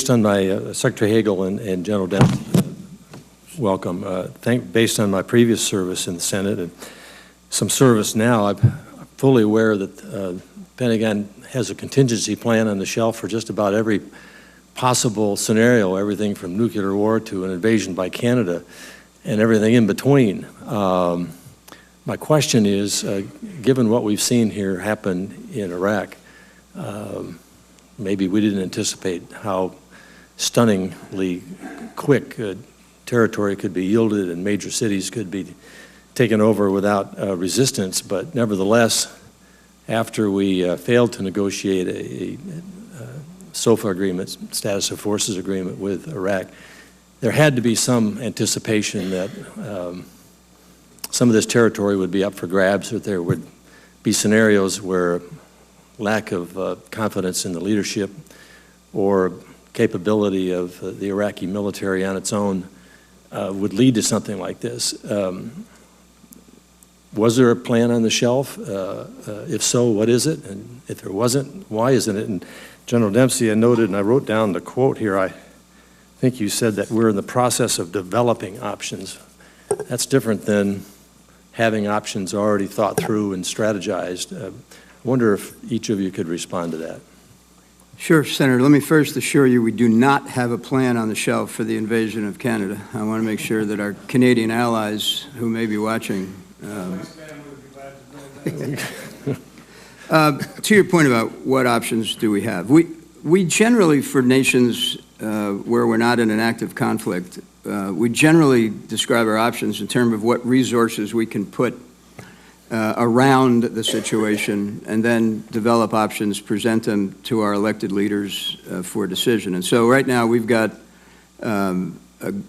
based on my Secretary Hagel and General Dempsey, welcome. Based on my previous service in the Senate and some service now, I'm fully aware that the Pentagon has a contingency plan on the shelf for just about every possible scenario, everything from nuclear war to an invasion by Canada and everything in between. My question is, given what we've seen here happen in Iraq, maybe we didn't anticipate how stunningly quick territory could be yielded and major cities could be taken over without resistance, but nevertheless, after we failed to negotiate a SOFA agreement, Status of Forces agreement with Iraq, there had to be some anticipation that some of this territory would be up for grabs, that there would be scenarios where lack of confidence in the leadership or capability of the Iraqi military on its own would lead to something like this. Was there a plan on the shelf? If so, what is it? And if there wasn't, why isn't it? And General Dempsey, I noted, and I wrote down the quote here, I think you said that we're in the process of developing options. That's different than having options already thought through and strategized. I wonder if each of you could respond to that. Sure, Senator. Let me first assure you we do not have a plan on the shelf for the invasion of Canada. I want to make sure that our Canadian allies who may be watching to your point about what options do we have, we generally, for nations where we're not in an active conflict, we generally describe our options in terms of what resources we can put around the situation and then develop options, present them to our elected leaders for decision. And so right now we've got,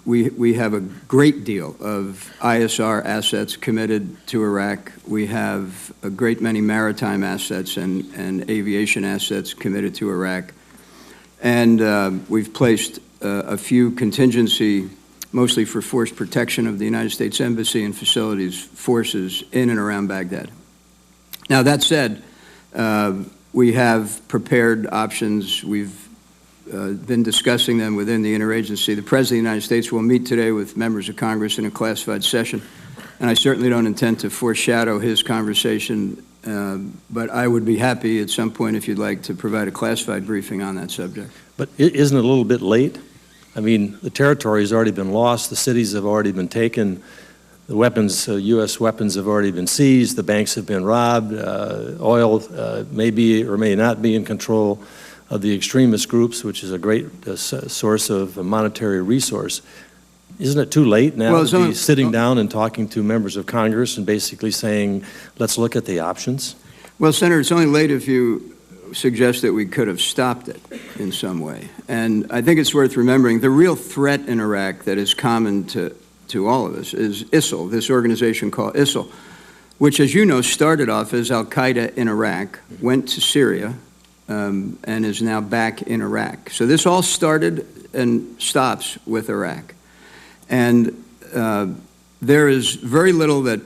we have a great deal of ISR assets committed to Iraq. We have a great many maritime assets and aviation assets committed to Iraq. And we've placed a few contingency, mostly for force protection of the United States Embassy and facilities, forces in and around Baghdad. Now, that said, we have prepared options. We've been discussing them within the interagency. The President of the United States will meet today with members of Congress in a classified session, and I certainly don't intend to foreshadow his conversation, but I would be happy at some point, if you'd like, to provide a classified briefing on that subject. But isn't it a little bit late? I mean, the territory has already been lost, the cities have already been taken, the weapons, U.S. weapons have already been seized, the banks have been robbed, oil may be or may not be in control of the extremist groups, which is a great source of a monetary resource. Isn't it too late now to be sitting down and talking to members of Congress and basically saying, let's look at the options? Well, Senator, it's only late if you suggest that we could have stopped it in some way. And I think it's worth remembering the real threat in Iraq that is common to all of us is ISIL, this organization called ISIL, which, as you know, started off as al-Qaeda in Iraq, went to Syria, and is now back in Iraq. So this all started and stops with Iraq. And there is very little that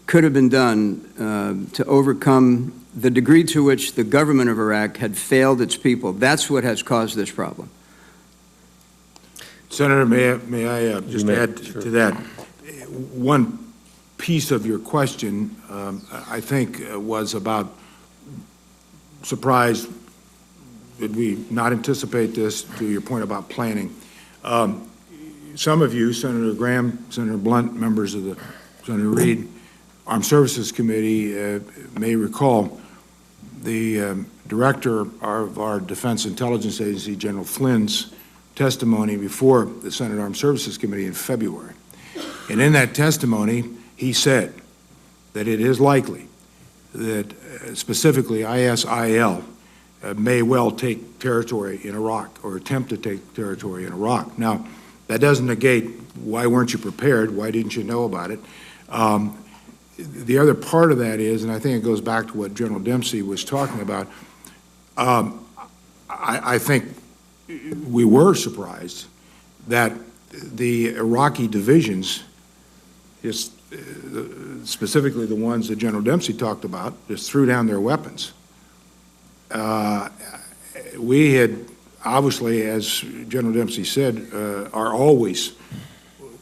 could have been done to overcome the degree to which the government of Iraq had failed its people. That's what has caused this problem. Senator, may I just add to that? One piece of your question, I think, was about surprised. Did we not anticipate this, to your point about planning? Some of you, Senator Graham, Senator Blunt, members of the Senator Reid, Armed Services Committee may recall the director of our Defense Intelligence Agency, General Flynn's testimony before the Senate Armed Services Committee in February. And in that testimony, he said that it is likely that specifically ISIL may well take territory in Iraq or attempt to take territory in Iraq. Now, that doesn't negate why weren't you prepared, why didn't you know about it. The other part of that is, and I think it goes back to what General Dempsey was talking about, I think we were surprised that the Iraqi divisions, specifically the ones that General Dempsey talked about, just threw down their weapons. We had, obviously, as General Dempsey said, are always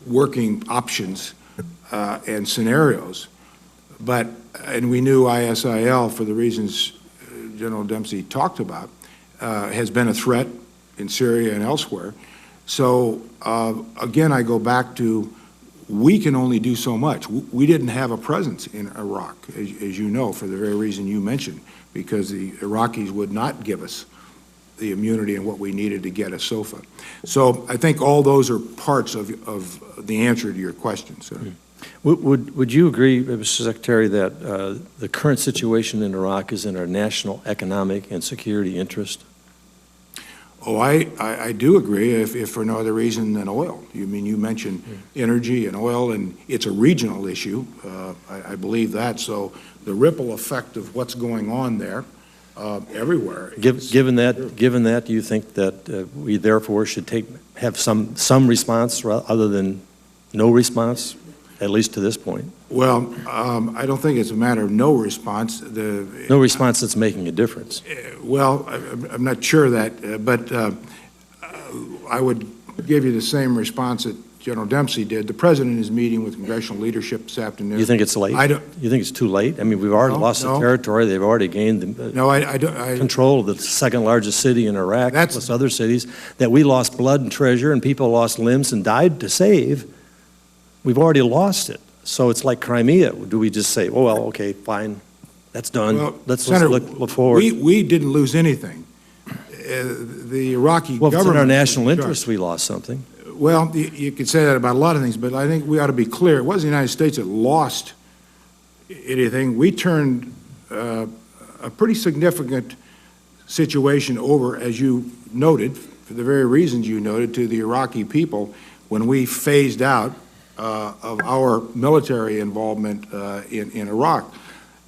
working options and scenarios. And we knew ISIL, for the reasons General Dempsey talked about, has been a threat in Syria and elsewhere. So again, I go back to, we can only do so much. We didn't have a presence in Iraq, as you know, for the very reason you mentioned, because the Iraqis would not give us the immunity and what we needed to get a SOFA. So I think all those are parts of the answer to your question, sir. Would you agree, Mr. Secretary, that the current situation in Iraq is in our national economic and security interest? Oh, I do agree, if for no other reason than oil. You mentioned energy and oil, and it's a regional issue. I believe that. So the ripple effect of what's going on there everywhere. Given that, do you think that we therefore should have some response other than no response, at least to this point? Well, I don't think it's a matter of no response. No response that's making a difference. Well, I'm not sure of that, but I would give you the same response that General Dempsey did. The President is meeting with congressional leadership this afternoon. You think it's late? You think it's too late? I mean, we've already lost the territory. They've already gained control of the second largest city in Iraq, plus other cities that we lost blood and treasure and people lost limbs and died to save. We've already lost it. So it's like Crimea. Do we just say, oh, well, okay, fine, that's done. Well, let's look forward. We didn't lose anything. The Iraqi government... Well, if it's in our national interest, we lost something. Well, you could say that about a lot of things, but I think we ought to be clear. It wasn't the United States that lost anything. We turned a pretty significant situation over, as you noted, for the very reasons you noted, to the Iraqi people when we phased out of our military involvement in Iraq.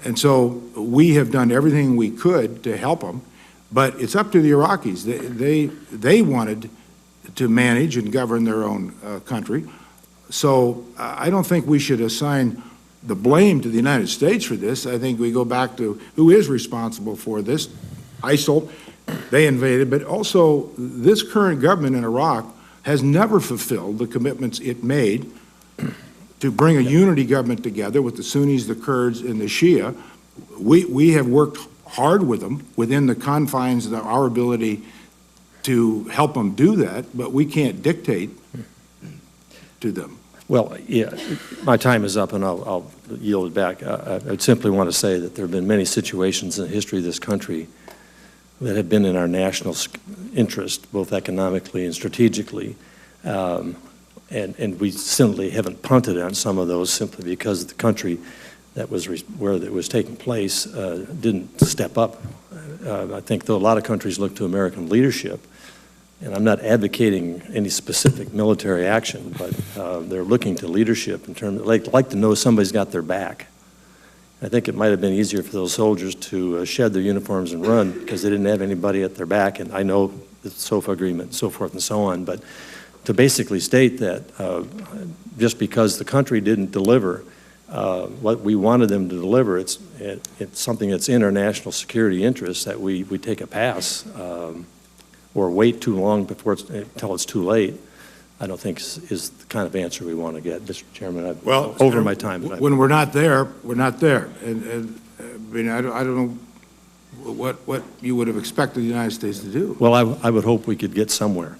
And so we have done everything we could to help them, but it's up to the Iraqis. They wanted to manage and govern their own country. So I don't think we should assign the blame to the United States for this. I think we go back to who is responsible for this. ISIL, they invaded, but also this current government in Iraq has never fulfilled the commitments it made to bring a unity government together with the Sunnis, the Kurds, and the Shia. We have worked hard with them within the confines of our ability to help them do that, but we can't dictate to them. Well, yeah, my time is up, and I'll yield it back. I simply want to say that there have been many situations in the history of this country that have been in our national interest, both economically and strategically. And we simply haven't punted on some of those simply because the country that was where it was taking place didn't step up. I think though a lot of countries look to American leadership, and I'm not advocating any specific military action, but they're looking to leadership in terms of, like to know somebody's got their back. I think it might have been easier for those soldiers to shed their uniforms and run because they didn't have anybody at their back, and I know the SOFA agreement and so forth and so on, but to basically state that just because the country didn't deliver what we wanted them to deliver, it's something that's in our national security interest that we take a pass or wait too long until it's too late, I don't think is the kind of answer we want to get. Mr. Chairman, I've over my time. When we're not there, we're not there. And I mean, I don't know what you would have expected the United States to do. Well, I would hope we could get somewhere.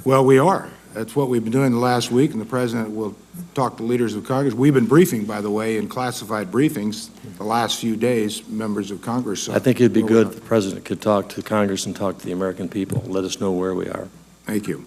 Well, we are. That's what we've been doing the last week, and the President will talk to leaders of Congress. We've been briefing, by the way, in classified briefings the last few days, members of Congress. So I think it'd be good if the President could talk to Congress and talk to the American people, let us know where we are. Thank you.